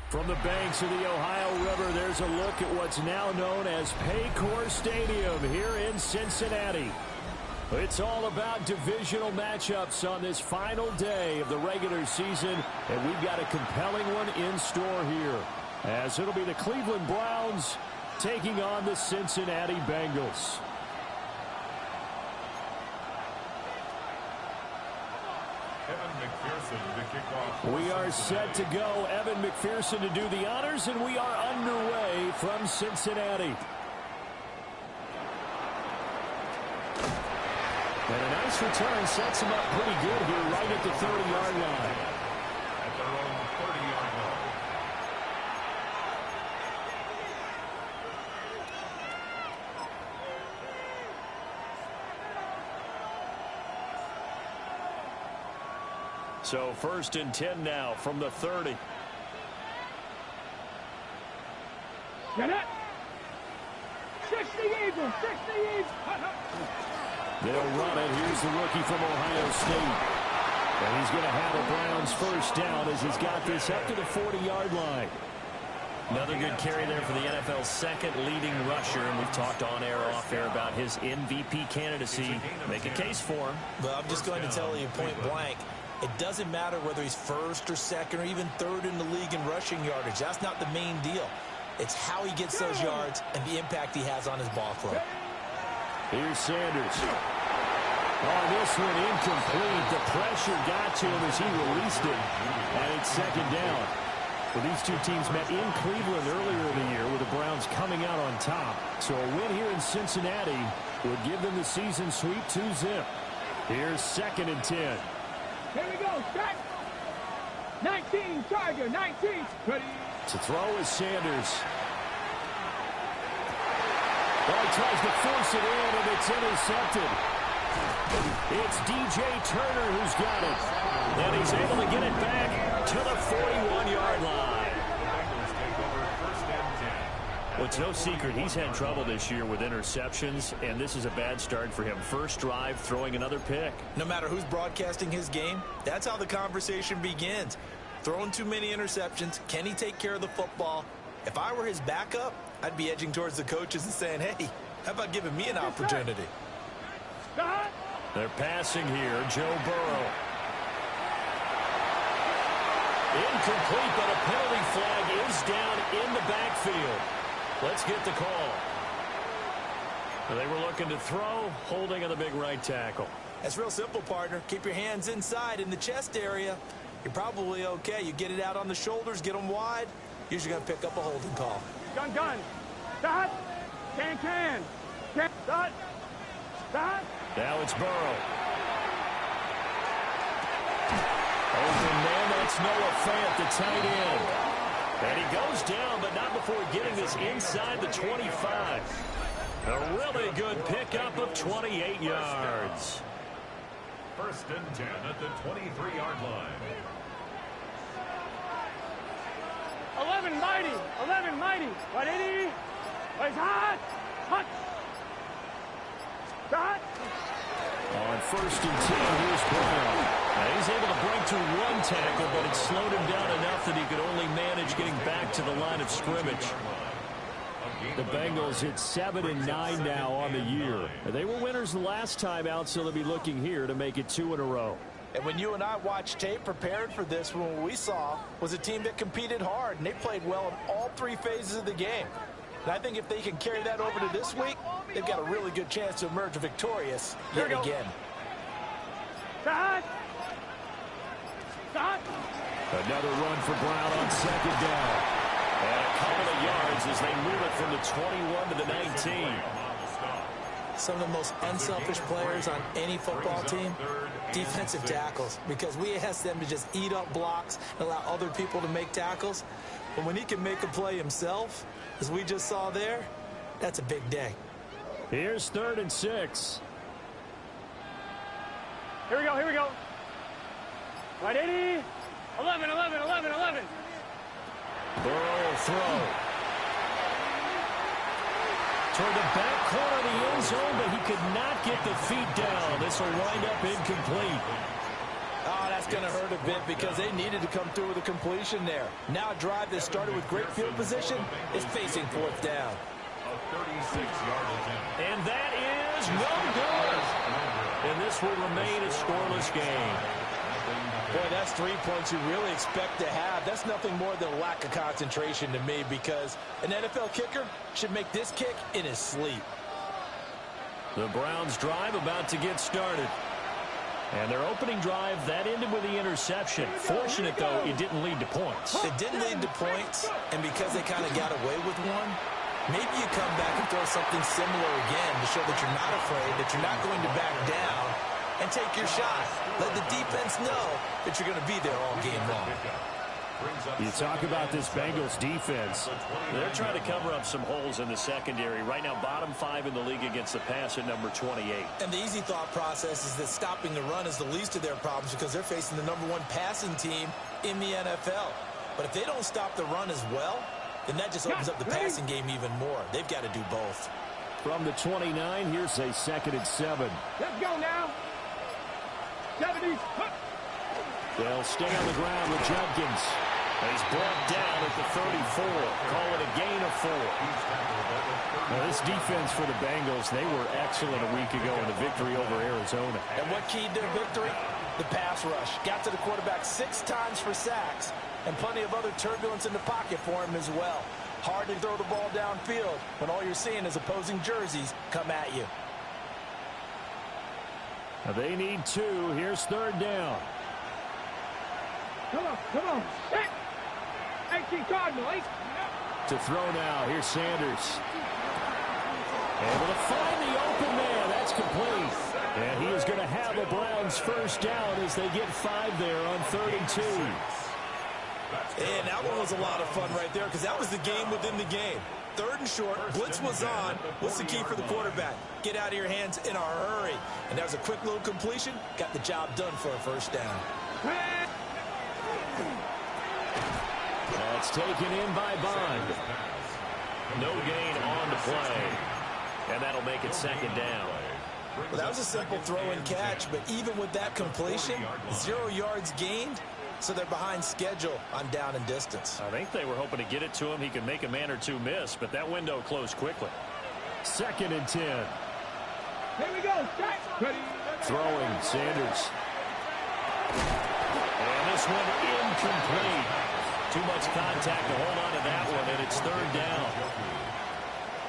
From the banks of the Ohio River, there's a look at what's now known as Paycor Stadium here in Cincinnati. It's all about divisional matchups on this final day of the regular season, and we've got a compelling one in store here, as it'll be the Cleveland Browns taking on the Cincinnati Bengals. We are set to go. Evan McPherson to do the honors, and we are underway from Cincinnati. And a nice return sets him up pretty good here right at the 30-yard line. At their own 30-yard line. So 1st and 10 now from the 30. Get it! 60 Eagles! 60 Eagles! They'll run it. Here's the rookie from Ohio State. And he's going to have a Browns first down as he's got this up to the 40-yard line. Another good carry there for the NFL's second leading rusher, and we've talked on air, off air about his MVP candidacy. Make a case for him. Well, I'm just going to tell you point blank, it doesn't matter whether he's first or second or even third in the league in rushing yardage. That's not the main deal. It's how he gets those yards and the impact he has on his ball club. Here's Sanders. Oh, this one incomplete. The pressure got to him as he released it. And it's 2nd down. Well, these two teams met in Cleveland earlier in the year with the Browns coming out on top. So a win here in Cincinnati would give them the season sweep 2-zip. Here's 2nd and 10. Here we go, set! 19, Tiger, 19. Ready. To throw is Sanders. Oh, he tries to force it in, and it's intercepted. It's DJ Turner who's got it. And he's able to get it back to the 41-yard line. Well, it's no secret he's had trouble this year with interceptions, and this is a bad start for him. First drive, throwing another pick. No matter who's broadcasting his game, that's how the conversation begins. Throwing too many interceptions. Can he take care of the football? If I were his backup, I'd be edging towards the coaches and saying, hey, how about giving me an opportunity? They're passing here. Joe Burrow. Incomplete, but a penalty flag is down in the backfield. Let's get the call. They were looking to throw, holding on the big right tackle. That's real simple, partner. Keep your hands inside in the chest area. You're probably okay. You get it out on the shoulders, get them wide. Usually going to pick up a holding call. Gun, gun. Stop. Can. Stop. Stop. Now it's Burrow. Open man, that's Noah Fant, the tight end. And he goes down, but not before getting this inside the 25. A really good pickup of 28 yards. 1st and 10 at the 23-yard line. 11 mighty. 180. It's hot. Stop. On 1st and 10, here's Brown. Now he's able to break through one tackle, but it slowed him down enough that he could only manage getting back to the line of scrimmage. The Bengals hit 7-9 now on the year. They were winners the last time out, so they'll be looking here to make it 2 in a row. And when you and I watched tape prepared for this, what we saw was a team that competed hard, and they played well in all 3 phases of the game. And I think if they can carry that over to this week, they've got a really good chance to emerge victorious yet again. Stop. Another run for Brown on 2nd down. And a couple of yards as they move it from the 21 to the 19. Some of the most unselfish players on any football team, defensive tackles, because we ask them to just eat up blocks and allow other people to make tackles. But when he can make a play himself, as we just saw there, that's a big day. Here's 3rd and 6. Here we go. 180. 11. Burrow will throw. Toward the back corner of the end zone, but he could not get the feet down. This will wind up incomplete. Oh, that's going to hurt a bit because they needed to come through with a completion there. Now a drive that started with great field position is facing fourth down. A 36-yard attempt. And that is no good. And this will remain a scoreless game. Boy, that's 3 points you really expect to have. That's nothing more than a lack of concentration to me because an NFL kicker should make this kick in his sleep. The Browns drive about to get started. And their opening drive, that ended with the interception. Fortunate, though, it didn't lead to points. It didn't lead to points, and because they kind of got away with one, maybe you come back and throw something similar again to show that you're not afraid, that you're not going to back down, and take your shot. Let the defense know that you're going to be there all game long. You talk about this Bengals defense. They're trying to cover up some holes in the secondary. Right now, bottom 5 in the league against the pass at number 28. And the easy thought process is that stopping the run is the least of their problems because they're facing the number 1 passing team in the NFL. But if they don't stop the run as well, then that just opens up the passing game even more. They've got to do both. From the 29, here's a 2nd and 7. Let's go now. 70s. They'll stay on the ground with Judkins. He's brought down at the 34. Call it a gain of 4. Now, this defense for the Bengals, they were excellent a week ago in the victory over Arizona. And what keyed their victory? The pass rush. Got to the quarterback 6 times for sacks, and plenty of other turbulence in the pocket for him as well. Hard to throw the ball downfield when all you're seeing is opposing jerseys come at you. Now they need 2. Here's 3rd down. Come on, come on. Set. 18 Cardinals. To throw now. Here's Sanders. Able to find the open man. That's complete. And he is going to have a Browns 1st down as they get 5 there on 3rd and 2. And that one was a lot of fun right there because that was the game within the game. 3rd and short, blitz was on. What's the key for the quarterback? Get out of your hands in a hurry. And that was a quick little completion. Got the job done for a 1st down. That's taken in by Bond. No gain on the play. And that'll make it 2nd down. Well, that was a simple throw and catch, but even with that completion, 0 yards gained, so they're behind schedule on down and distance. I think they were hoping to get it to him. He could make a man or 2 miss, but that window closed quickly. 2nd and 10. Here we go. Set. Ready. Throwing, Sanders. And this one incomplete. Too much contact to hold on to that one, and it's 3rd down.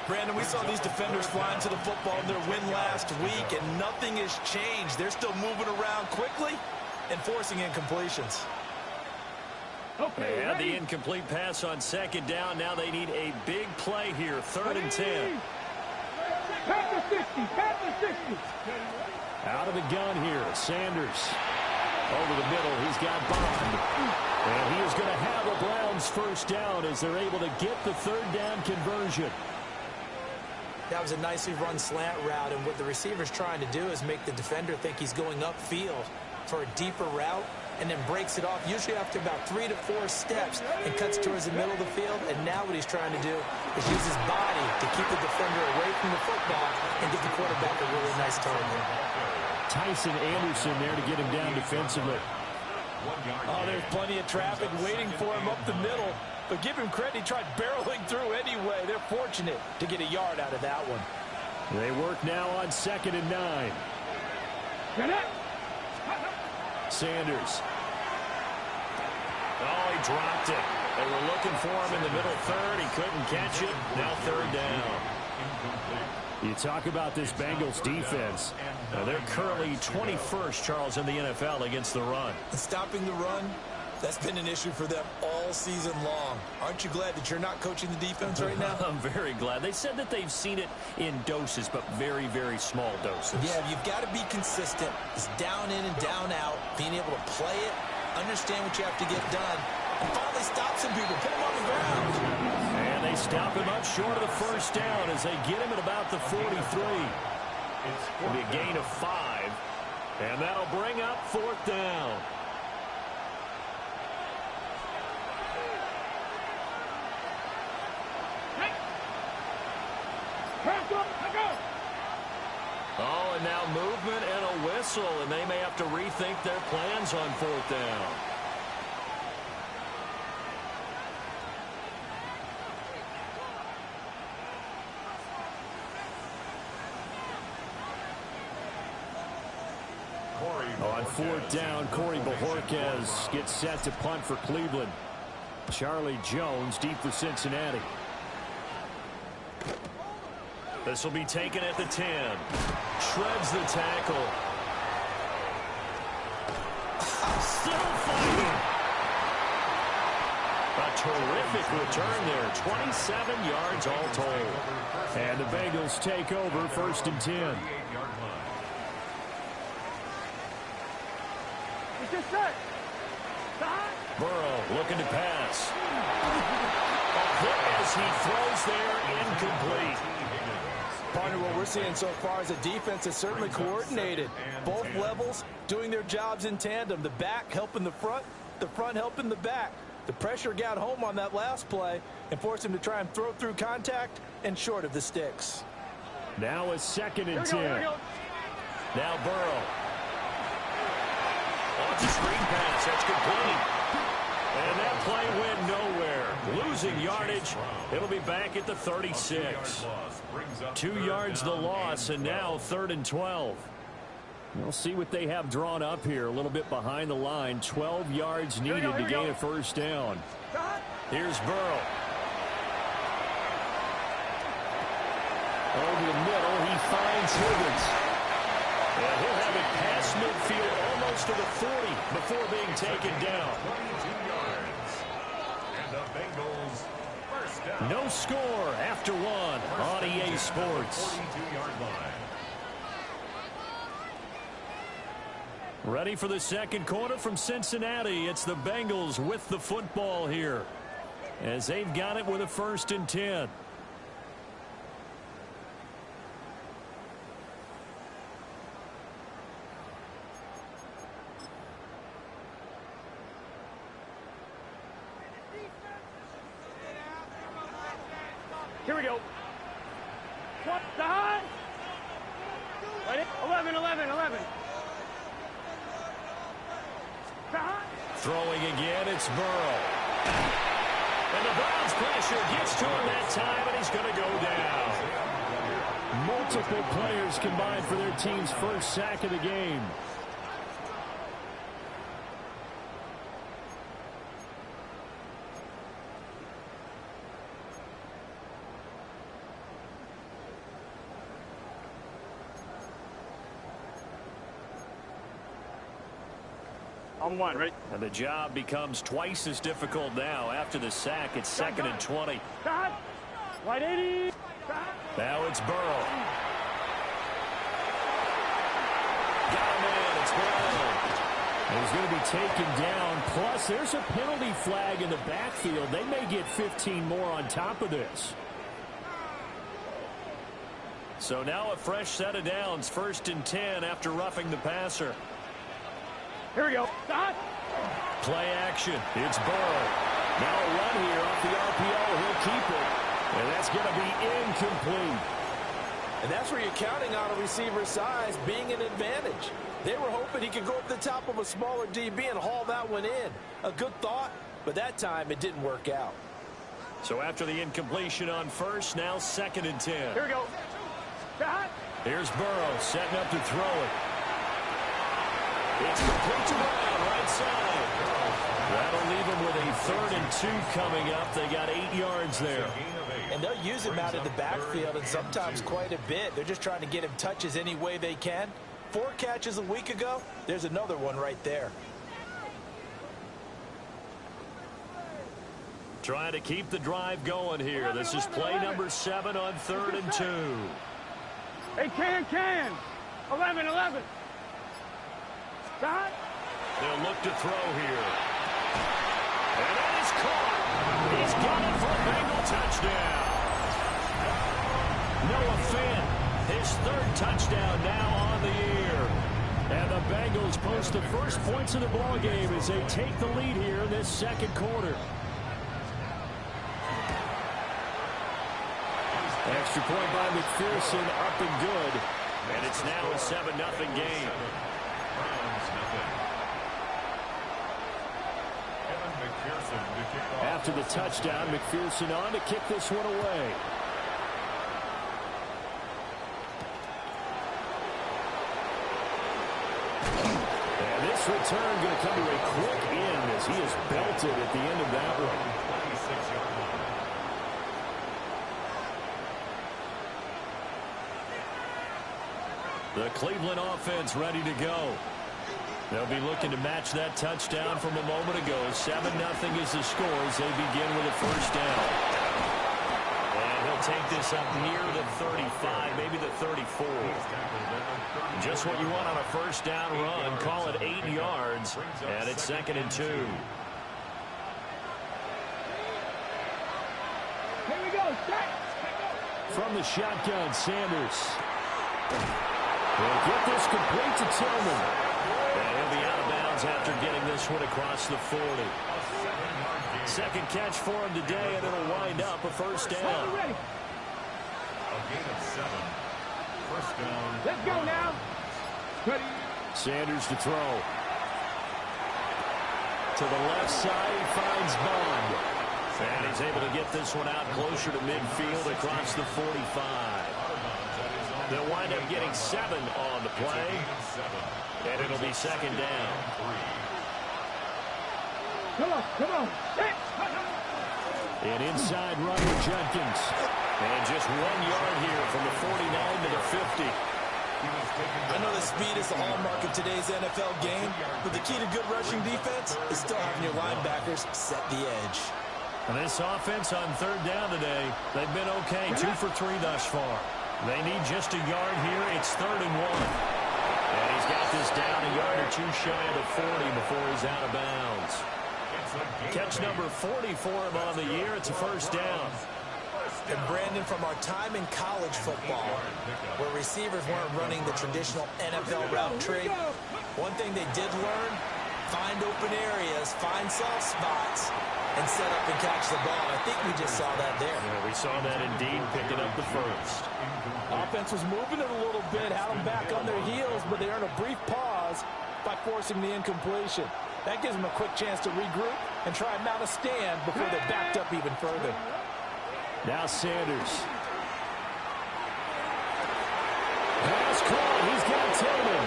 Brandon, we saw these defenders flying to the football in their win last week, and nothing has changed. They're still moving around quickly and forcing incompletions. Okay, They had ready. the incomplete pass on 2nd down. Now they need a big play here. 3rd and 10. Pat the 60. Pat the 60. Out of the gun here, Sanders. Over the middle, he's got Bond. And he is going to have a Browns 1st down as they're able to get the 3rd down conversion. That was a nicely run slant route, and what the receiver's trying to do is make the defender think he's going upfield for a deeper route, and then breaks it off, usually after about 3 to 4 steps, and cuts towards the middle of the field. And now what he's trying to do is use his body to keep the defender away from the football and get the quarterback a really nice target. Tyson Anderson there to get him down defensively. Oh, there's plenty of traffic waiting for him up the middle. But give him credit, he tried barreling through anyway. They're fortunate to get a yard out of that one. They work now on 2nd and 9. Get it. Sanders. Oh, he dropped it. They were looking for him in the middle 3rd. He couldn't catch it. Now 3rd down. You talk about this Bengals defense. They're currently 21st, Charles, in the NFL against the run. And stopping the run, that's been an issue for them all season long. Aren't you glad that you're not coaching the defense right now? I'm very glad. They said that they've seen it in doses, but very, very small doses. Yeah, you've got to be consistent. It's down in and down out, being able to play it, understand what you have to get done, and finally stop some people, put them on the ground. And they stop him up short of the 1st down as they get him at about the 43. It'll be a gain of 5, and that'll bring up 4th down. movement and a whistle, and they may have to rethink their plans on 4th down. On 4th down, Corey Bojorquez gets set to punt for Cleveland. Charlie Jones deep for Cincinnati. This will be taken at the 10. Shreds the tackle. Still fighting. A terrific return there. 27 yards all told. And the Bengals take over 1st and 10. Burrow looking to pass. A hit as he throws there, incomplete. Partner, what we're seeing so far is a defense that's certainly coordinated. Both levels doing their jobs in tandem. The back helping the front helping the back. The pressure got home on that last play and forced him to try and throw through contact and short of the sticks. Now a 2nd and 10. Now Burrow. Off the screen pass. That's complete. And that play went nowhere. Losing yardage. It'll be back at the 36. 2 yards the loss, and now 3rd and 12. We'll see what they have drawn up here. A little bit behind the line. 12 yards needed to gain a 1st down. Here's Burrow. Over the middle, he finds Higgins. And he'll have it past midfield, almost to the 40, before being taken down. 22 yards. And the Bengals first down. No score after 1 on EA Sports. 42-yard line. Ready for the 2nd quarter from Cincinnati. It's the Bengals with the football here, as they've got it with a 1st and 10. Here we go. What the high? 11. Throwing again, it's Burrow. And the Browns pressure gets to him that time, and he's going to go down. Multiple players combined for their team's 1st sack of the game. On 1, right? And the job becomes twice as difficult now. After the sack, it's 2nd and 20. Right 80. Now it's Burrow. Got him in. It's Burrow. He's going to be taken down. Plus, there's a penalty flag in the backfield. They may get 15 more on top of this. So now a fresh set of downs. 1st and 10 after roughing the passer. Here we go. Play action. It's Burrow. Now a run here off the RPO. He'll keep it. And that's going to be incomplete. And that's where you're counting on a receiver's size being an advantage. They were hoping he could go up the top of a smaller DB and haul that one in. A good thought, but that time it didn't work out. So after the incompletion on 1st, now 2nd and 10. Here we go. Here's Burrow setting up to throw it. It's complete to Brown, right side. That'll leave him with a 3rd and 2 coming up. They got 8 yards there. And they'll use him out in the backfield, and sometimes quite a bit. They're just trying to get him touches any way they can. 4 catches a week ago. There's another one right there. Trying to keep the drive going here. This is play number 7 on 3rd and 2. Hey, can. 11. They'll look to throw here. And that is caught. He's got it for a Bengal touchdown. Noah Finn, his 3rd touchdown now on the year. And the Bengals post the first points of the ball game as they take the lead here in this 2nd quarter. Extra point by McPherson, up and good. And it's now a 7-0 game. After the touchdown, McPherson on to kick this one away. And this return going to come to a quick end as he is belted at the end of that one. The Cleveland offense ready to go. They'll be looking to match that touchdown from a moment ago. 7-0 is the score as they begin with a first down. And he'll take this up near the 35, maybe the 34. Just what you want on a first down run. Call it 8 yards, and it's 2nd and 2. Here we go. Start. From the shotgun, Sanders. They'll get this complete to Tillman. And he'll be out of bounds after getting this one across the 40. Second catch for him today, and it'll wind up a first down. A gain of 7. First down. Let's go now. Ready. Sanders to throw. To the left side, he finds Bond. And he's able to get this one out closer to midfield across the 45. They'll wind up getting 7 on the play. And it'll be 2nd down. Come on, come on. An inside run with Jenkins. And just 1 yard here from the 49 to the 50. I know that speed is the hallmark of today's NFL game, but the key to good rushing defense is still having your linebackers set the edge. And this offense on 3rd down today, they've been okay. 2 for 3 thus far. They need just a yard here. It's 3rd and 1. And he's got this down a yard or 2 shy of the 40 before he's out of bounds. Catch number 40 for him on the year. It's a first down. And Brandon, from our time in college football, where receivers weren't running the traditional NFL route tree, one thing they did learn, find open areas, find soft spots, and set up and catch the ball. I think we just saw that there. Yeah, we saw that indeed, picking up the first. Offense was moving it a little bit, had them back on their heels, but they earned a brief pause by forcing the incompletion. That gives them a quick chance to regroup and try and mount a stand before they're backed up even further. Now Sanders. Pass caught. He's got Tillman.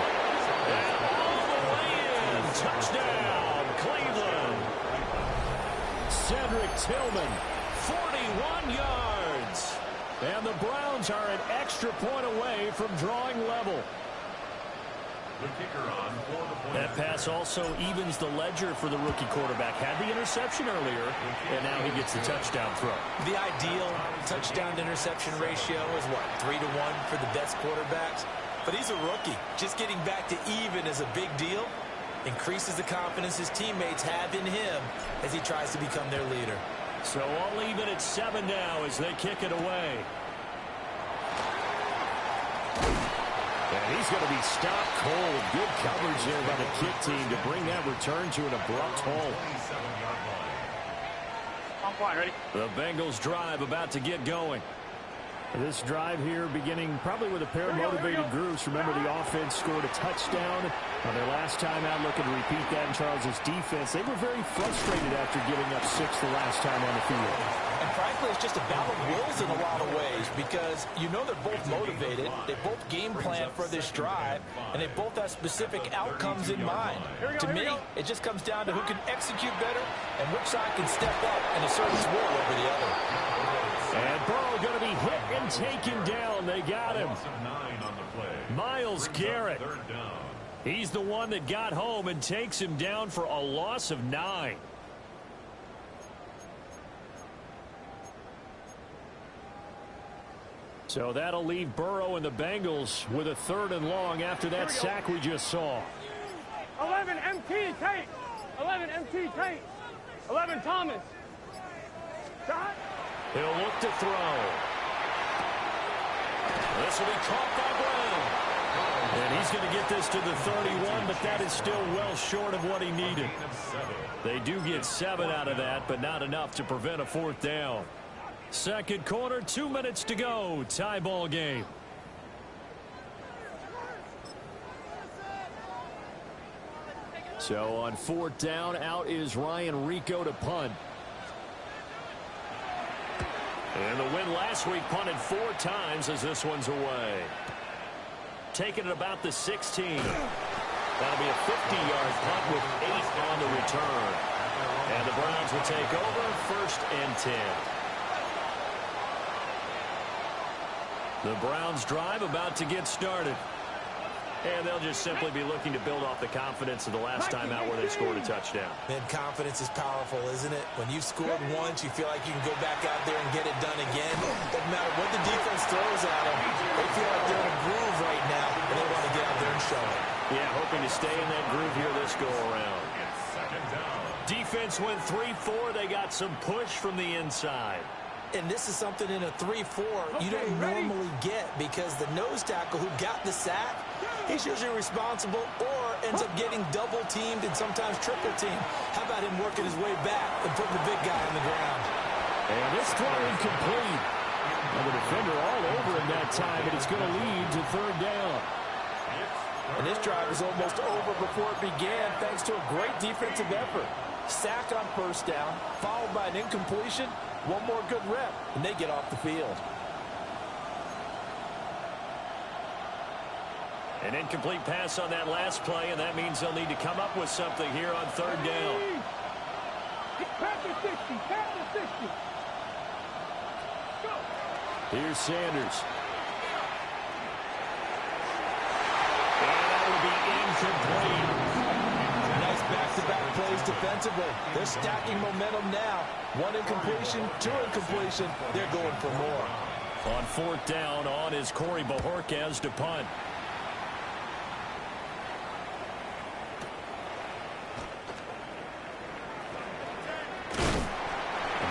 And all the way in. Touchdown, Cleveland. Cedric Tillman. 41 yards. And the Browns are an extra point away from drawing level. The kicker on for the point. That pass also evens the ledger for the rookie quarterback. Had the interception earlier, and now he gets the touchdown throw. The ideal touchdown-to-interception ratio is, what, 3 to 1 for the best quarterbacks? But he's a rookie. Just getting back to even is a big deal. Increases the confidence his teammates have in him as he tries to become their leader. So all even at 7 now as they kick it away. And he's going to be stopped cold. Good coverage there by the kick team to bring that return to an abrupt halt. I'm fine, ready? The Bengals drive about to get going. This drive here beginning probably with a pair of motivated groups. Remember, the offense scored a touchdown on their last time out, looking to repeat that in Charles' defense. They were very frustrated after giving up 6 the last time on the field. And frankly, it's just a battle of wills in a lot of ways because you know they're both motivated, they both game plan for this drive, and they both have specific outcomes in mind. To me, it just comes down to who can execute better and which side can step up and assert its will over the other. And Burrow going to be hit and taken down. They got him. Myles Garrett. He's the one that got home and takes him down for a loss of 9. So that'll leave Burrow and the Bengals with a 3rd and long after that sack we just saw. 11 MT Tate. 11 MT Tate. 11 Thomas. Shot. He'll look to throw. This will be caught by Brown. And he's going to get this to the 31, but that is still well short of what he needed. They do get 7 out of that, but not enough to prevent a 4th down. Second quarter, 2 minutes to go. Tie ball game. So on 4th down, out is Ryan Rico to punt. And the win last week punted 4 times as this one's away. Taking it about the 16. That'll be a 50-yard punt with 8 on the return. And the Browns will take over 1st and 10. The Browns drive about to get started. And they'll just simply be looking to build off the confidence of the last time out where they scored a touchdown. Man, confidence is powerful, isn't it? When you've scored once, you feel like you can go back out there and get it done again. Doesn't matter what the defense throws at them. They feel like they're in a groove right now, and they want to get out there and show it. Yeah, hoping to stay in that groove here this go-around. Defense went 3-4. They got some push from the inside. And this is something in a 3-4 you don't normally get, because the nose tackle who got the sack, he's usually responsible or ends up getting double-teamed and sometimes triple-teamed. How about him working his way back and putting the big guy on the ground? And this throw incomplete. And the defender all over him that time, but it's going to lead to 3rd down. And this drive is almost over before it began, thanks to a great defensive effort. Sack on 1st down, followed by an incompletion. One more good rep, and they get off the field. An incomplete pass on that last play, and that means they'll need to come up with something here on 3rd down. Pass the 60, pass the 60. Go. Here's Sanders. And that will be incomplete. Nice back-to-back plays defensively. They're stacking momentum now. 1 incompletion, 2 incompletion. They're going for more. On 4th down, on is Corey Bojorquez to punt.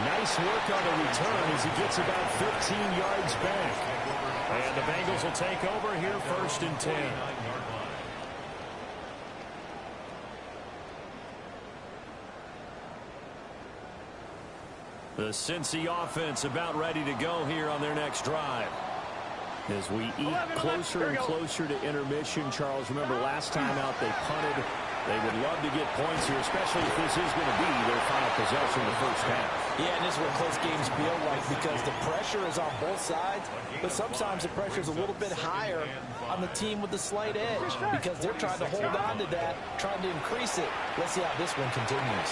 Nice work on the return as he gets about 15 yards back. And the Bengals will take over here 1st and 10. The Cincy offense about ready to go here on their next drive. As we eat closer and closer to intermission, Charles, remember last time out they punted. They would love to get points here, especially if this is going to be their final possession in the 1st half. Yeah, and this is what close games feel like, because the pressure is on both sides, but sometimes the pressure is a little bit higher on the team with the slight edge, because they're trying to hold on to that, trying to increase it. Let's see how this one continues.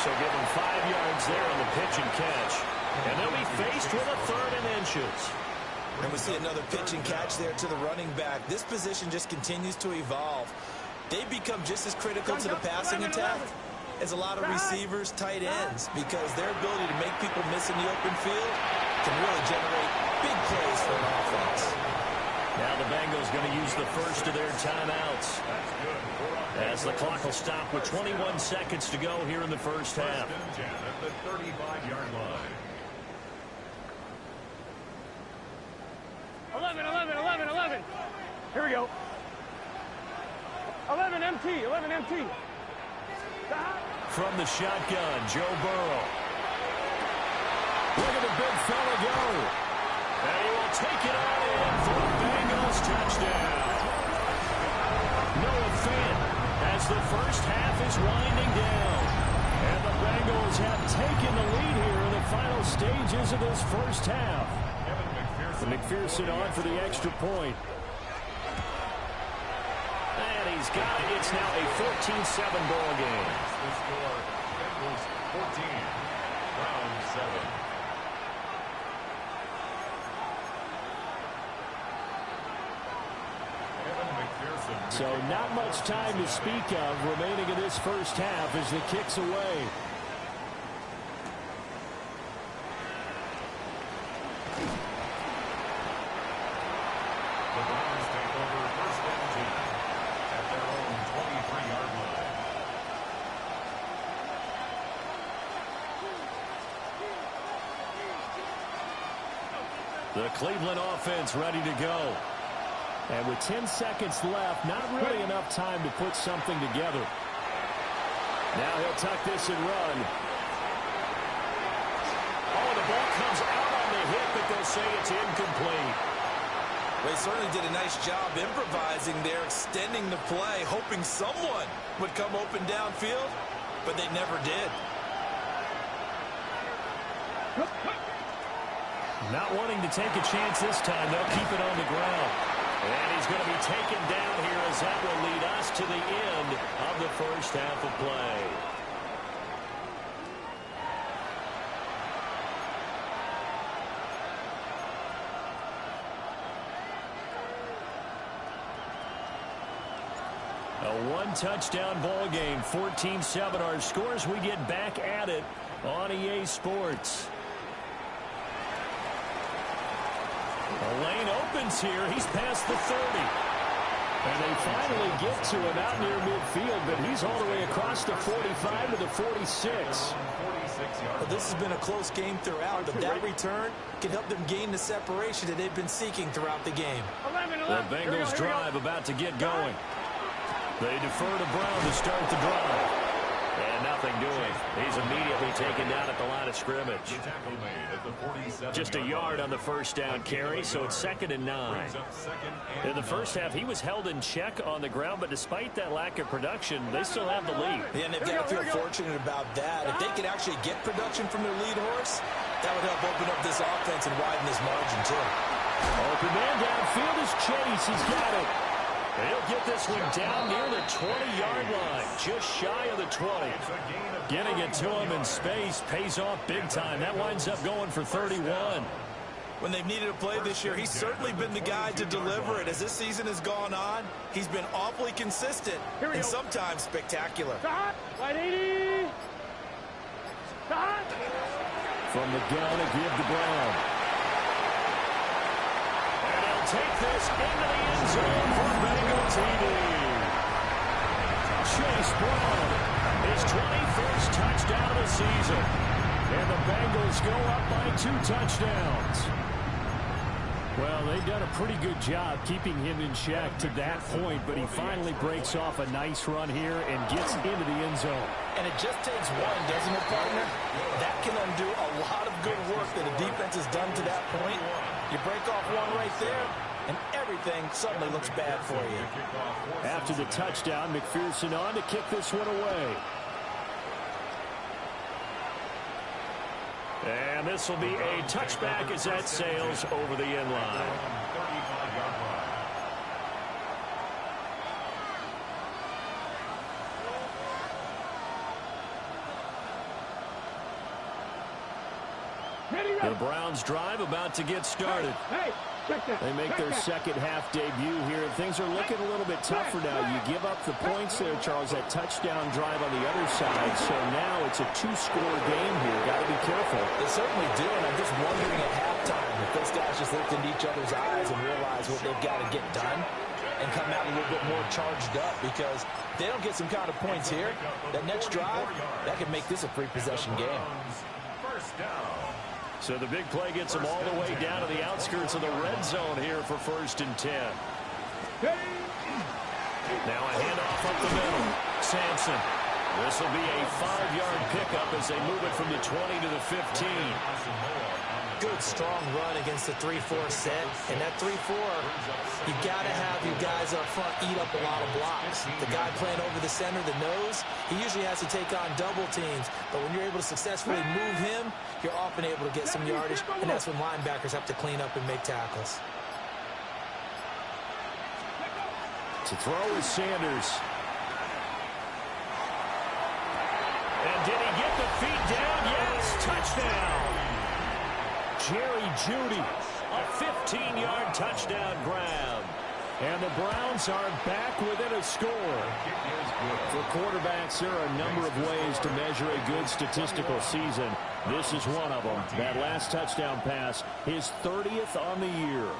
So give them 5 yards there on the pitch and catch. And they'll be faced with a 3rd and inches. And we see another pitch and catch there to the running back. This position just continues to evolve. They become just as critical to the passing attack as a lot of receivers, tight ends, because their ability to make people miss in the open field can really generate big plays for an offense. Now the Bengals going to use the first of their timeouts, as the clock will stop with 21 seconds to go here in the 1st half. At the 35-yard line. 11. Here we go. 11 MT. From the shotgun, Joe Burrow. Look at the big fella go. And he will take it on in for the Bengals touchdown. Noah Fant as the 1st half is winding down. And the Bengals have taken the lead here in the final stages of this 1st half. McPherson on for the extra point. And he's got it. It's now a 14-7 ball game. The score, Bengals 14, Browns 7. So not much time to speak of remaining in this 1st half as the kick's away. The Browns take over 1st and 10 at their own 23-yard line. The Cleveland offense ready to go. And with 10 seconds left, not really enough time to put something together. Now he'll tuck this and run. Oh, the ball comes out on the hit, but they'll say it's incomplete. They certainly did a nice job improvising there, extending the play, hoping someone would come open downfield, but they never did. Not wanting to take a chance this time, they'll keep it on the ground. And he's going to be taken down here as that will lead us to the end of the first half of play. A one-touchdown ball game, 14-7 our scores. We get back at it on EA Sports. The lane opens here. He's past the 30. And they finally get to him out near midfield, but he's all the way across the 45 to the 46. Well, this has been a close game throughout, but that return can help them gain the separation that they've been seeking throughout the game. The Bengals drive about to get going. They defer to Brown to start the drive. And nothing doing. He's immediately taken down at the line of scrimmage. Just a yard on the first down carry, so it's 2nd and 9. In the first half, he was held in check on the ground, but despite that lack of production, they still have the lead. Yeah, and they've got to feel fortunate about that. If they could actually get production from their lead horse, that would help open up this offense and widen this margin, too. Open man downfield is Chase. He's got it. He'll get this one down near the 20-yard line, just shy of the 20. Getting it to him in space pays off big time. That winds up going for 31. When they've needed a play this year, he's certainly been the guy to deliver it. As this season has gone on, he's been awfully consistent and sometimes spectacular. From the gun, a give to Brown. And he'll take this into the end zone for Bengal TD. Chase Brown, his 21st touchdown of the season. And the Bengals go up by 2 touchdowns. Well, they've done a pretty good job keeping him in check to that point, but he finally breaks off a nice run here and gets into the end zone. And it just takes one, doesn't it, partner? That can undo a lot of good work that a defense has done to that point. You break off one right there, and everything suddenly looks bad for you. After the touchdown, McPherson on to kick this one away. And this will be a touchback as that sails over the end line. The Browns drive about to get started. They make their second half debut here, and things are looking a little bit tougher now. You give up the points there, Charles, that touchdown drive on the other side, so now it's a 2-score game here. Got to be careful. They certainly do, and I'm just wondering at halftime if those guys just looked into each other's eyes and realize what they've got to get done and come out a little bit more charged up, because they don't get some kind of points here. That next drive, that could make this a 3-possession game. First down. So the big play gets them all the way down to the outskirts of the red zone here for 1st and 10. Now a handoff up the middle. Sampson. This will be a 5-yard pickup as they move it from the 20 to the 15. Good, strong run against the 3-4 set. And that 3-4, you got to have your guys up front eat up a lot of blocks. The guy playing over the center, the nose, he usually has to take on double teams. But when you're able to successfully move him, you're often able to get some yardage, and that's when linebackers have to clean up and make tackles. To throw is Sanders. And did he get the feet down? Yes, touchdown. Jerry Jeudy, a 15-yard touchdown grab. And the Browns are back within a score. For quarterbacks, there are a number of ways to measure a good statistical season. This is one of them. That last touchdown pass, his 30th on the year.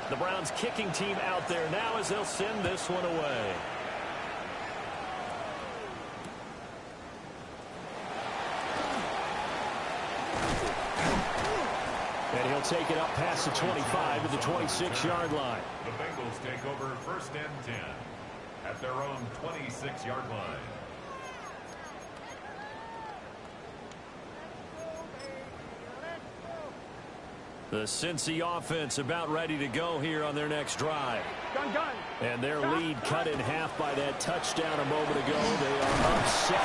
The Browns kicking team out there now as they'll send this one away. And he'll take it up past the 25 to the 26-yard line. The Bengals take over 1st and 10 at their own 26-yard line. The Cincy offense about ready to go here on their next drive. And their lead cut in half by that touchdown a moment ago. They are up 7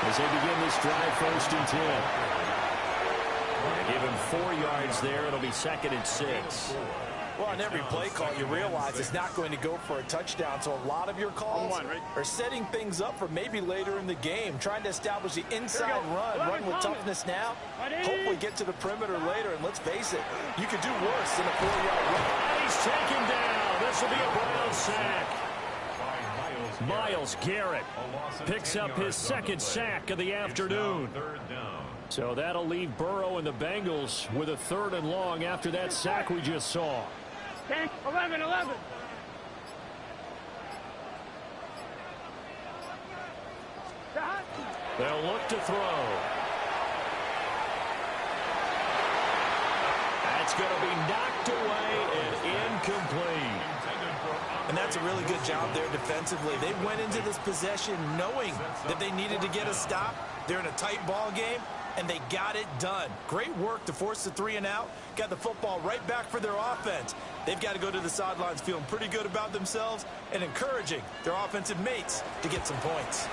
as they begin this drive, 1st and 10. Give him 4 yards there. It'll be 2nd and 6. Well, on every play call, you realize it's not going to go for a touchdown, so a lot of your calls are setting things up for maybe later in the game, trying to establish the inside run with toughness now, hopefully get to the perimeter later, and let's face it, you could do worse than a 4-yard run. And he's taken down. This will be a Brown sack. Myles Garrett picks up his 2nd sack of the afternoon. So that'll leave Burrow and the Bengals with a 3rd and long after that sack we just saw. 10, 11. They'll look to throw. That's going to be knocked away and incomplete. And that's a really good job there defensively. They went into this possession knowing that they needed to get a stop. They're in a tight ball game, and they got it done. Great work to force the 3 and out. Got the football right back for their offense. They've got to go to the sidelines feeling pretty good about themselves and encouraging their offensive mates to get some points.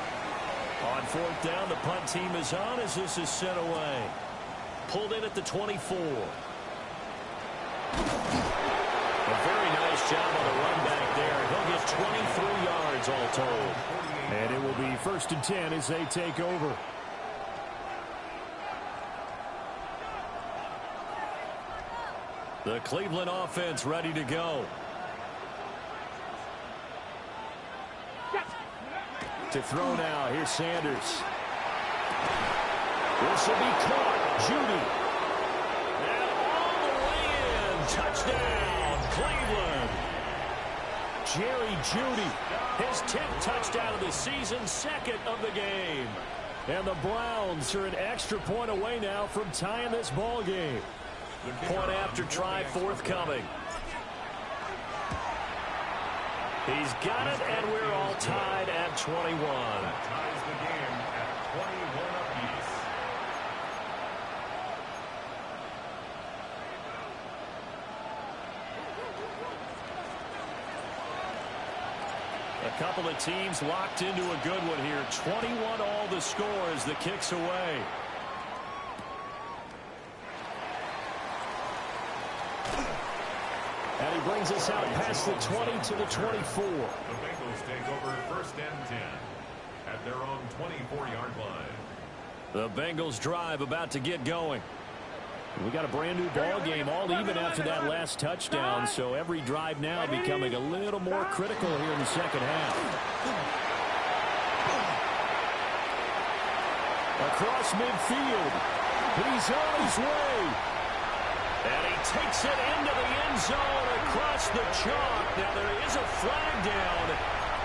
On 4th down, the punt team is on as this is sent away. Pulled in at the 24. A very nice job on the run back there. He'll get 23 yards all told. And it will be 1st and 10 as they take over. The Cleveland offense ready to go. To throw now. Here's Sanders. This will be caught. Judy. And all the way in. Touchdown, Cleveland. Jerry Judy. His 10th touchdown of the season, 2nd of the game. And the Browns are an extra point away now from tying this ball game. Point after try forthcoming. He's got it, and we're all tied at 21. That ties the game at 21 apiece. A couple of teams locked into a good one here. 21 all the score as the kick's away. And he brings us out past the 20 to the 24. The Bengals take over 1st and 10 at their own 24-yard line. The Bengals drive about to get going. We got a brand new ball game, all even after that last touchdown, so every drive now becoming a little more critical here in the 2nd half. Across midfield. He's on his way. And he takes it into the end zone across the chalk. Now there is a flag down,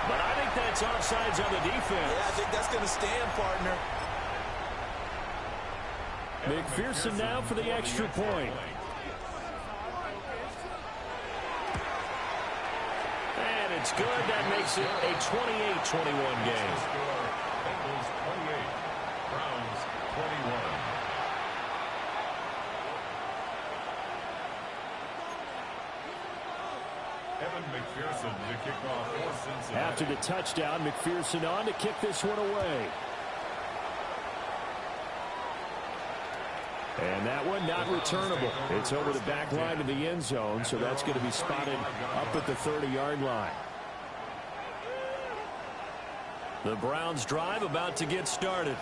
but I think that's offsides on the defense. Yeah, I think that's going to stand, partner. McPherson now for the extra point. And it's good. That makes it a 28-21 game. Bengals 28, Browns 21. Evan McPherson to kick off for Cincinnati. After the touchdown, McPherson on to kick this one away. And that one not returnable. It's over the back line of the end zone, so that's going to be spotted up at the 30-yard line. The Browns drive about to get started.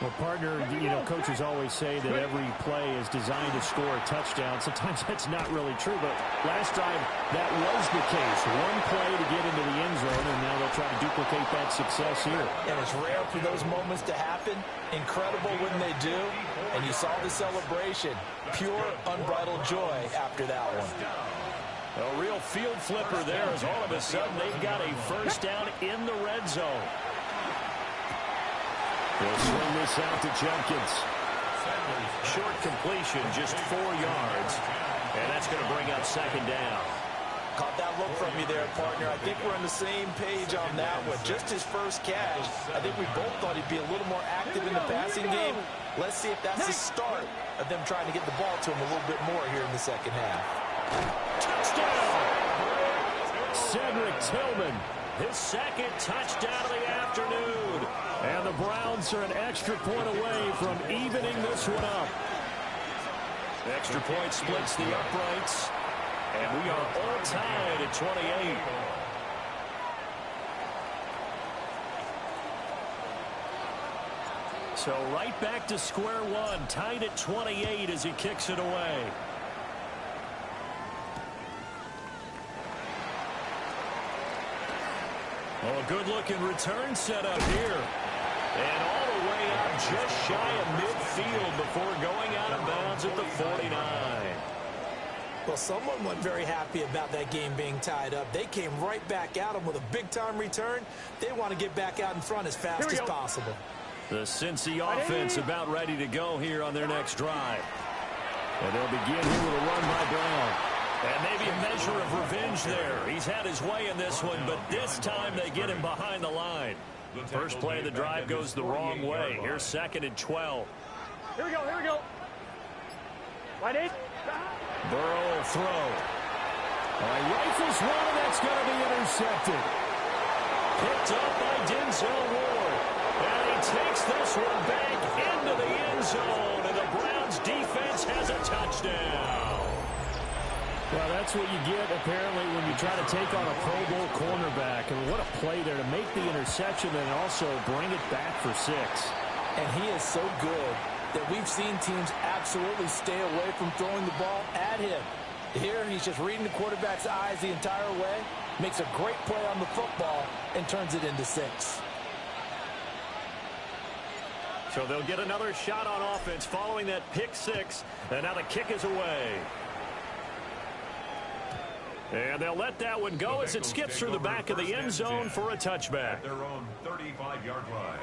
Well, partner, you know, coaches always say that every play is designed to score a touchdown. Sometimes that's not really true, but last drive that was the case. One play to get into the end zone, and now they'll try to duplicate that success here. And it's rare for those moments to happen. Incredible when they do. And you saw the celebration. Pure, unbridled joy after that one. A real field flipper there as all of a sudden they've got a 1st down in the red zone. They'll swing this out to Jenkins. Short completion, just 4 yards. And that's going to bring up 2nd down. Caught that look from you there, partner. I think we're on the same page on that one. Just his first catch, I think we both thought he'd be a little more active in the passing game. Let's see if that's the start of them trying to get the ball to him a little bit more here in the second half. Touchdown! Cedric Tillman, his second touchdown of the afternoon. And the Browns are an extra point away from evening this one up. Extra point splits the uprights. And we are all tied at 28. So right back to square one, tied at 28 as he kicks it away. Oh, a good-looking return set up here. And all the way out just shy of midfield before going out of bounds at the 49. Well, someone wasn't very happy about that game being tied up. They came right back at him with a big-time return. They want to get back out in front as fast as possible. The Cincy offense about ready to go here on their next drive. And they'll begin here with a run by Brown. And maybe a measure of revenge there. He's had his way in this one, but this time they get him behind the line. First play of the drive goes the wrong way. Here's 2nd and 12. Here we go. Wide 8. Burrow will throw. Rifles one, and that's going to be intercepted. Picked up by Denzel Ward. And he takes this one back into the end zone, and the Browns defense has a touchdown. Well, that's what you get, apparently, when you try to take on a Pro Bowl cornerback. And what a play there to make the interception and also bring it back for 6. And he is so good that we've seen teams absolutely stay away from throwing the ball at him. Here, he's just reading the quarterback's eyes the entire way, makes a great play on the football, and turns it into 6. So they'll get another shot on offense following that pick 6, and now the kick is away. And they'll let that one go as it skips through the back of the end zone for a touchback. At their own 35-yard line.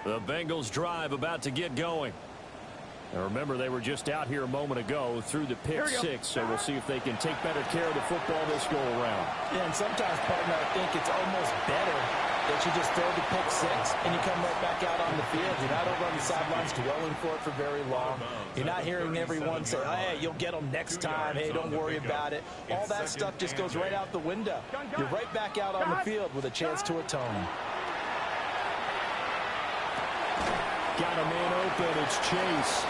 The Bengals drive about to get going. And remember, they were just out here a moment ago through the pick 6, so we'll see if they can take better care of the football this go-around. Yeah, and sometimes, partner, I think it's almost better that you just throw the pick 6 and you come right back out on the field. You're not over on the sidelines dwelling for it for very long. You're not hearing everyone say, hey, you'll get them next time. Hey, don't worry about it. All that stuff just goes right out the window. You're right back out on the field with a chance to atone. Got a man open. It's Chase.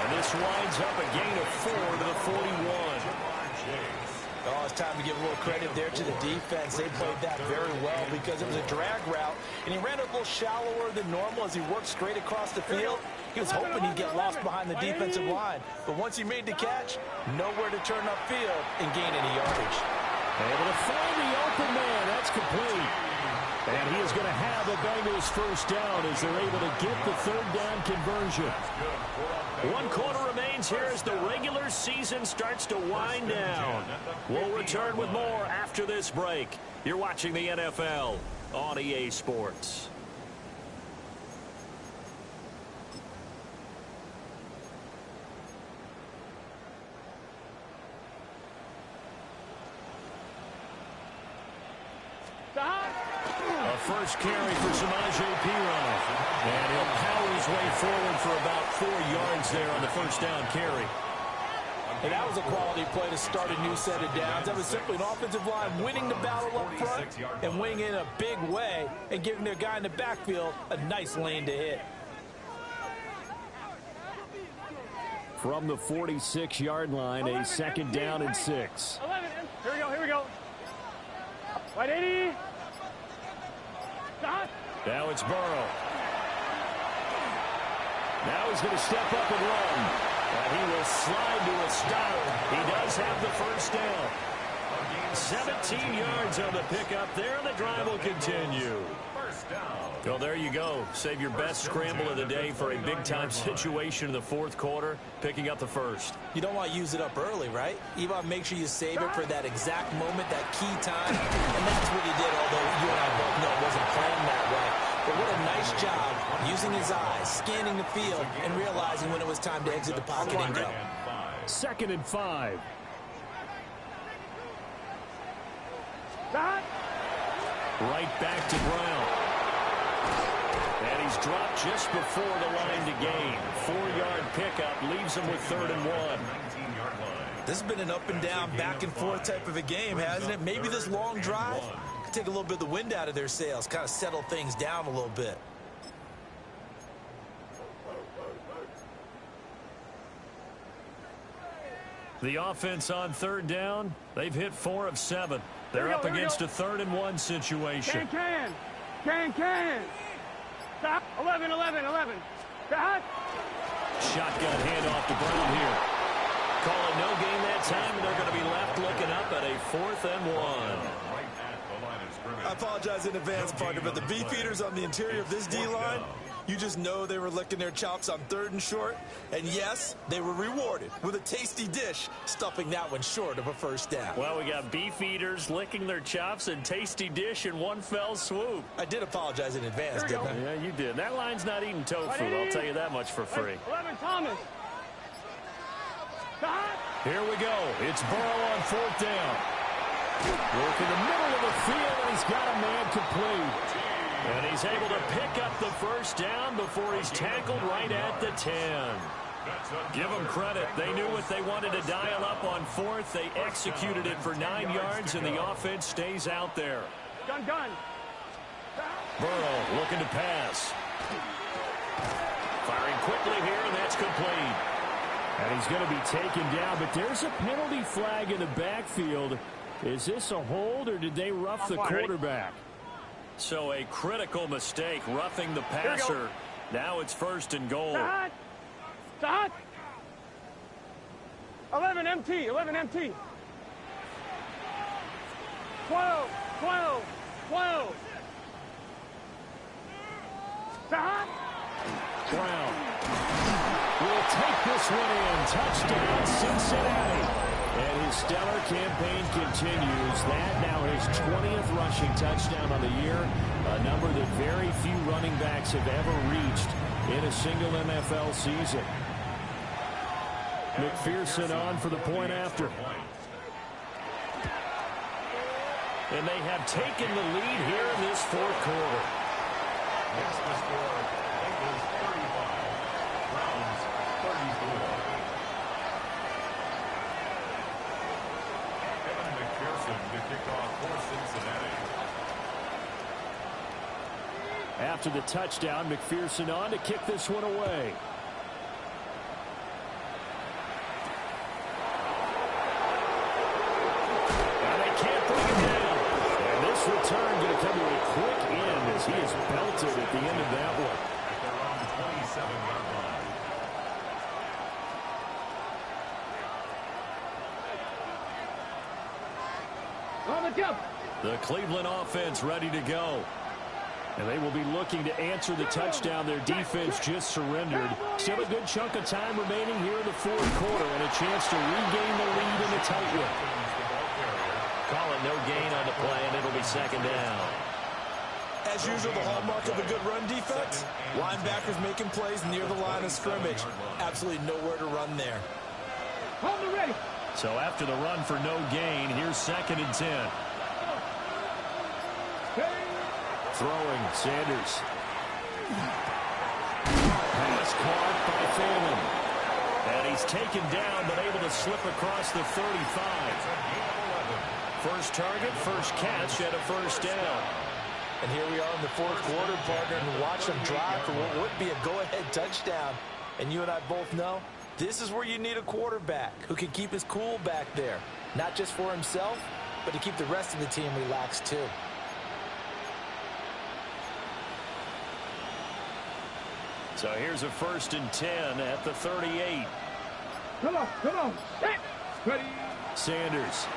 And this winds up a gain of 4 to the 41. Oh, it's time to give a little credit there to the defense. They played that very well because it was a drag route, and he ran a little shallower than normal as he worked straight across the field. He was hoping he'd get lost behind the defensive line, but once he made the catch, nowhere to turn upfield and gain any yardage. Able to find the open man. That's complete. And he is going to have a Bengals first down as they're able to get the 3rd down conversion. 1 quarter remains here as the regular season starts to wind down. We'll return with more after this break. You're watching the NFL on EA Sports. A first carry for Samaje Perine. And he'll power his way forward for about 4 yards there on the first down carry. And that was a quality play to start a new set of downs. That was simply an offensive line winning the battle up front and winning in a big way and giving their guy in the backfield a nice lane to hit. From the 46-yard line, a 2nd down and 6. 11. Here we go. Wide 80. Now it's Burrow. Now he's going to step up and run. And he will slide to a stop. He does have the first down. 17 yards on the pickup there, and the drive will continue. Well, there you go. Save your best scramble of the day for a big-time situation in the 4th quarter, picking up the first. You don't want to use it up early, right? You want to make sure you save it for that exact moment, that key time. And that's what he did, although you and I both know it wasn't planned that way. But what a nice job using his eyes, scanning the field, and realizing when it was time to exit the pocket and go. 2nd and 5. Right back to Brown. And he's dropped just before the line to gain. 4-yard pickup leaves him with 3rd and 1. This has been an up and down, back and forth type of a game, hasn't it? Maybe this long drive could take a little bit of the wind out of their sails, kind of settle things down a little bit. The offense on 3rd down, they've hit 4 of 7. They're up against a 3rd and 1 situation. Can. Stop. 11. Stop. Shotgun handoff to Brown here. Call it no gain that time, and they're going to be left looking up at a 4th and 1. I apologize in advance, partner, but the beefeaters on the interior of this D-line, you just know they were licking their chops on 3rd and short. And yes, they were rewarded with a tasty dish, stuffing that one short of a 1st down. Well, we got beefeaters licking their chops and tasty dish in one fell swoop. I did apologize in advance, didn't I? Yeah, you did. That line's not eating tofu, I'll tell you that much for free. 11, Thomas. Stop. Here we go. It's Burrow on 4th down. Work in the middle of the field, and he's got a man complete. And he's able to pick up the 1st down before he's tackled right at the 10. Give them credit. They knew what they wanted to dial up on 4th. They executed it for 9 yards, and the offense stays out there. Gun. Burrow looking to pass. Firing quickly here, and that's complete. And he's going to be taken down, but there's a penalty flag in the backfield. Is this a hold, or did they rough the quarterback? So a critical mistake, roughing the passer. Now it's 1st and goal. Stop. 11 MT. 12. Stop. Brown will take this one in. Touchdown, Cincinnati. And his stellar campaign continues. That now his 20th rushing touchdown on the year, a number that very few running backs have ever reached in a single NFL season. McPherson on for the point after. And they have taken the lead here in this 4th quarter. Next to score, Bengals 35, Browns 34. To kick off for Cincinnati. After the touchdown, McPherson on to kick this one away. And they can't bring him down. And this return going to come to a quick end as he is belted at the end of that one. At their own 27-yard line. The Cleveland offense ready to go. And they will be looking to answer the touchdown their defense just surrendered. Still a good chunk of time remaining here in the 4th quarter and a chance to regain the lead in the tight one. Call it no gain on the play, and it'll be 2nd down. As usual, the hallmark of a good run defense, linebackers making plays near the line of scrimmage. Absolutely nowhere to run there. Hold it ready. So after the run for no gain, here's 2nd and 10. Throwing, Sanders. Pass caught by Phelan. And he's taken down, but able to slip across the 35. First target, first catch, and a 1st down. And here we are in the 4th quarter, partner, and watch them drive for what would be a go-ahead touchdown. And you and I both know this is where you need a quarterback who can keep his cool back there. Not just for himself, but to keep the rest of the team relaxed too. So here's a 1st and 10 at the 38. Come on. Hey. Ready. Sanders.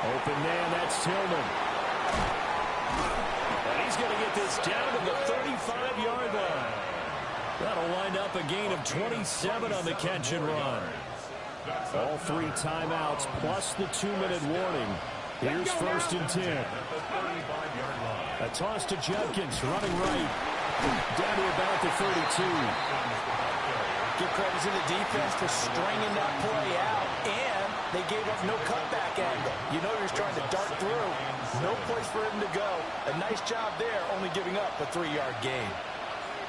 Open man, that's Tillman. And he's going to get this down to the 35-yard line. That'll wind up a gain of 27 on the catch and run. All 3 timeouts plus the 2-minute warning. Here's 1st and 10. At the 35-yard line. A toss to Judkins, running right. Down to about the 32. Give credit to the defense for stringing that play out, and they gave up no cutback angle. You know he was trying to dart through. No place for him to go. A nice job there, only giving up a 3-yard gain.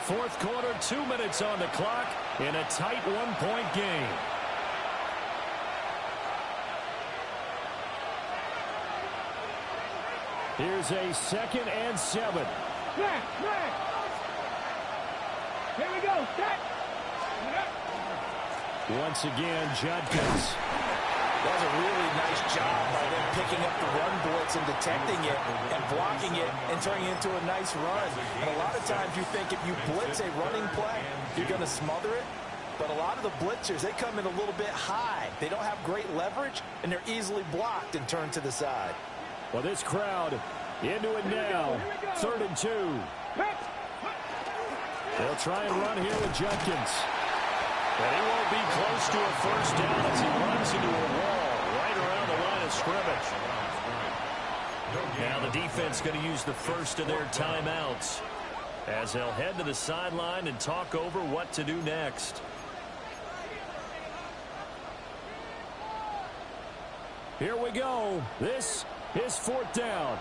Fourth quarter, 2 minutes on the clock in a tight one-point game. Here's a 2nd and 7. Here we go. Set. Once again, Judkins. That was a really nice job by them picking up the run blitz and detecting it and blocking it and turning it into a nice run. And a lot of times you think if you blitz a running play, you're going to smother it. But a lot of the blitzers, they come in a little bit high. They don't have great leverage, and they're easily blocked and turned to the side. Well, this crowd into it now. 3rd and 2. They'll try and run here with Judkins. And he won't be close to a first down as he runs into a wall right around the line of scrimmage. Now the defense going to use the first of their timeouts as they'll head to the sideline and talk over what to do next. Here we go. This is 4th down.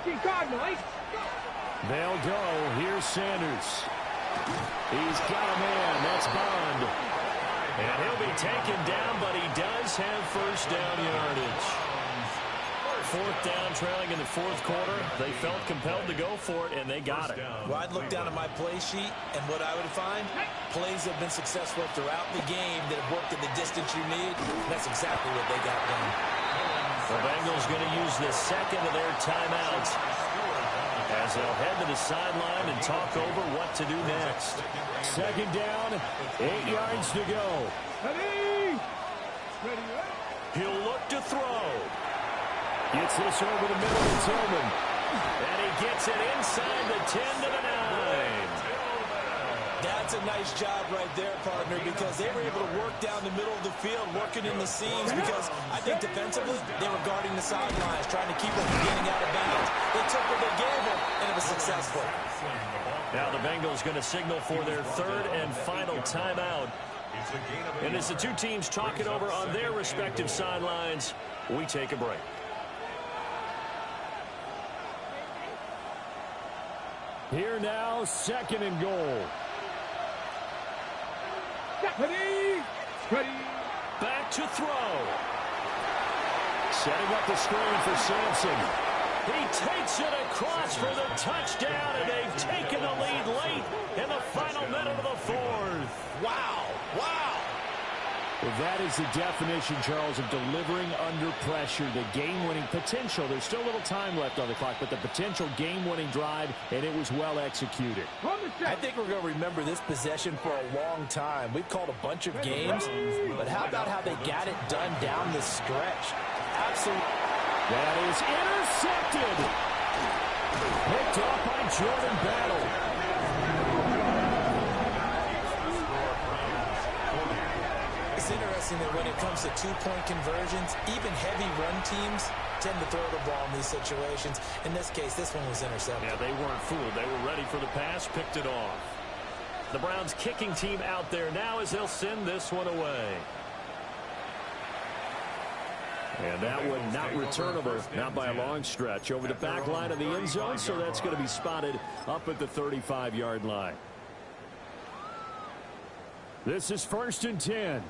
18 Cardinals. They'll go. Here's Sanders. He's got a man. That's Bond. And he'll be taken down, but he does have first down yardage. 4th down, trailing in the 4th quarter. They felt compelled to go for it, and they got it. Well, I'd look down at my play sheet, and what I would find, plays have been successful throughout the game that have worked in the distance you need. That's exactly what they got done. The Bengals going to use the 2nd of their timeouts as they'll head to the sideline and talk over what to do next. 2nd down, 8 yards to go. He'll look to throw. Gets this over the middle to Tillman. And he gets it inside the 10 to the 9. That's a nice job right there, partner, because they were able to work down the middle of the field, working in the seams, because I think defensively they were guarding the sidelines, trying to keep them from getting out of bounds. They took what they gave them, and it was successful. Now the Bengals going to signal for their 3rd and final timeout. And as the two teams talk it over on their respective sidelines, we take a break. Here now, 2nd and goal. Ready. Back to throw. Setting up the screen for Sampson. He takes it across for the touchdown, and they've taken the lead late in the final minute of the 4th. Wow. Well, that is the definition, Charles, of delivering under pressure. The game-winning potential. There's still a little time left on the clock, but the potential game-winning drive, and it was well executed. I think we're going to remember this possession for a long time. We've called a bunch of games, but how about how they got it done down the stretch? Absolutely. That is intercepted. Picked off by Jordan Battle. It's interesting that when it comes to two-point conversions, even heavy run teams tend to throw the ball in these situations. In this case, this one was intercepted. Yeah, they weren't fooled. They were ready for the pass, picked it off. The Browns kicking team out there now as they'll send this one away. And that one not returnable, not by a long stretch, over the back line of the end zone, so that's going to be spotted up at the 35-yard line. This is 1st and 10.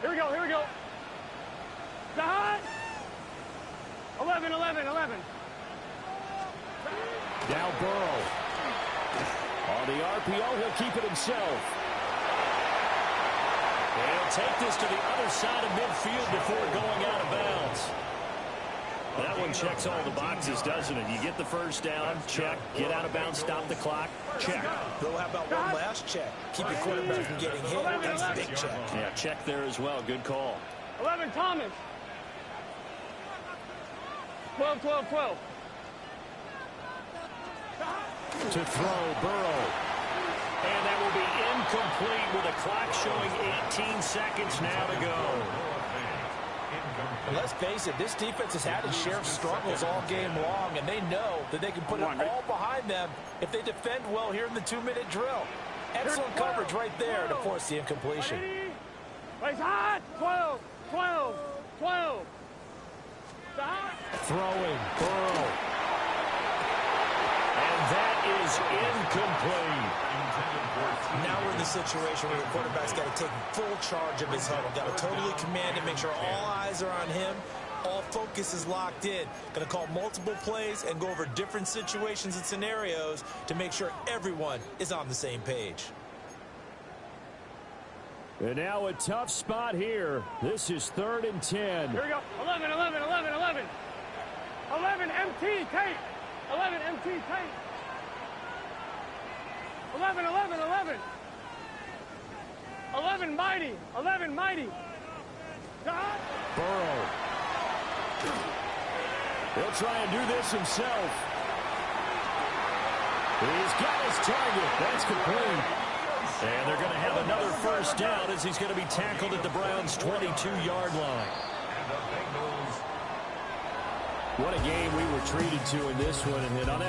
Here we go. Side. 11. Now Burrow. On the RPO, he'll keep it himself. He'll take this to the other side of midfield before going out of bounds. That one checks all the boxes, doesn't it? You get the first down, check. Get out of bounds, stop the clock, check. Bill, how about one last check? Keep your quarterback from getting hit. That's a big check. Yeah, check there as well. Good call. 11 Thomas. 12. To throw, Burrow. And that will be incomplete with a clock showing 18 seconds now to go. And let's face it, this defense has had its share of struggles all game long, and they know that they can put it all behind them if they defend well here in the 2-minute drill. Excellent coverage right there to force the incompletion. Place hot. 12, 12, 12. Stop. Throwing, Burrow. And that is incomplete. Now we're in the situation where the quarterback's got to take full charge of his huddle. Got to totally command it, make sure all eyes are on him. All focus is locked in. Going to call multiple plays and go over different situations and scenarios to make sure everyone is on the same page. And now a tough spot here. This is 3rd and 10. Here we go. 11, 11, 11, 11. 11, MT, tape. 11, MT, tape. 11, 11, 11. 11, mighty. 11, mighty. Stop. Burrow. He'll try and do this himself. He's got his target. That's complete. And they're going to have another first down as he's going to be tackled at the Browns' 22-yard line. What a game we were treated to in this one. And on that